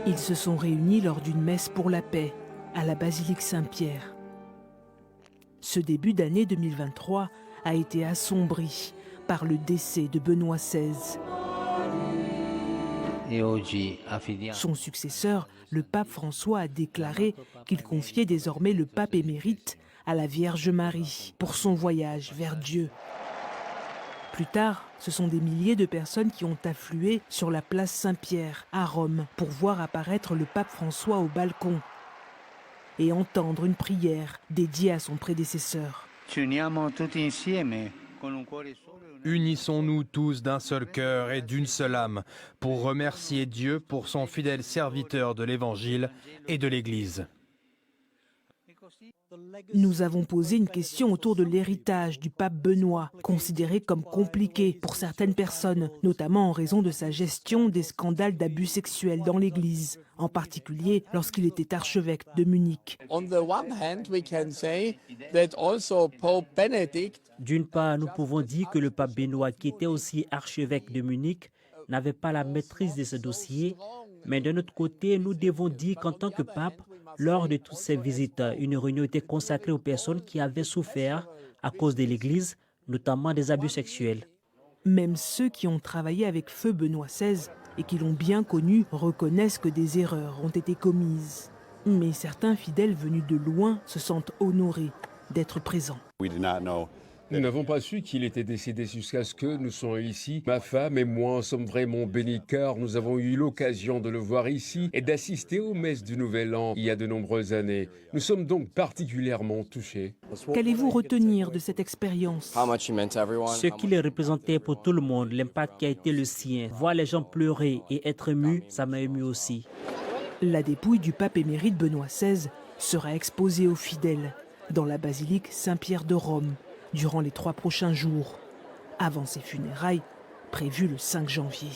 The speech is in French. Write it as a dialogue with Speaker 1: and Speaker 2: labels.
Speaker 1: Ils se sont réunis lors d'une messe pour la paix à la basilique Saint-Pierre. Ce début d'année 2023 a été assombri par le décès de Benoît XVI. Son successeur, le pape François, a déclaré qu'il confiait désormais le pape émérite à la Vierge Marie pour son voyage vers Dieu. Plus tard, ce sont des milliers de personnes qui ont afflué sur la place Saint-Pierre à Rome pour voir apparaître le pape François au balcon et entendre une prière dédiée à son prédécesseur.
Speaker 2: Unissons-nous tous d'un seul cœur et d'une seule âme pour remercier Dieu pour son fidèle serviteur de l'Évangile et de l'Église.
Speaker 1: Nous avons posé une question autour de l'héritage du pape Benoît, considéré comme compliqué pour certaines personnes, notamment en raison de sa gestion des scandales d'abus sexuels dans l'Église, en particulier lorsqu'il était archevêque de Munich.
Speaker 3: D'une part, nous pouvons dire que le pape Benoît, qui était aussi archevêque de Munich, n'avait pas la maîtrise de ce dossier, mais d'un autre côté, nous devons dire qu'en tant que pape, lors de toutes ces visites, une réunion était consacrée aux personnes qui avaient souffert à cause de l'Église, notamment des abus sexuels.
Speaker 1: Même ceux qui ont travaillé avec feu Benoît XVI et qui l'ont bien connu reconnaissent que des erreurs ont été commises. Mais certains fidèles venus de loin se sentent honorés d'être présents.
Speaker 4: Nous n'avons pas su qu'il était décédé jusqu'à ce que nous soyons ici. Ma femme et moi en sommes vraiment bénis car nous avons eu l'occasion de le voir ici et d'assister aux messes du Nouvel An il y a de nombreuses années. Nous sommes donc particulièrement touchés.
Speaker 1: Qu'allez-vous retenir de cette expérience?
Speaker 3: Ce qu'il représentait pour tout le monde, l'impact qui a été le sien. Voir les gens pleurer et être émus, ça m'a ému aussi.
Speaker 1: La dépouille du pape émérite Benoît XVI sera exposée aux fidèles dans la basilique Saint-Pierre de Rome durant les 3 prochains jours, avant ses funérailles prévues le 5 janvier.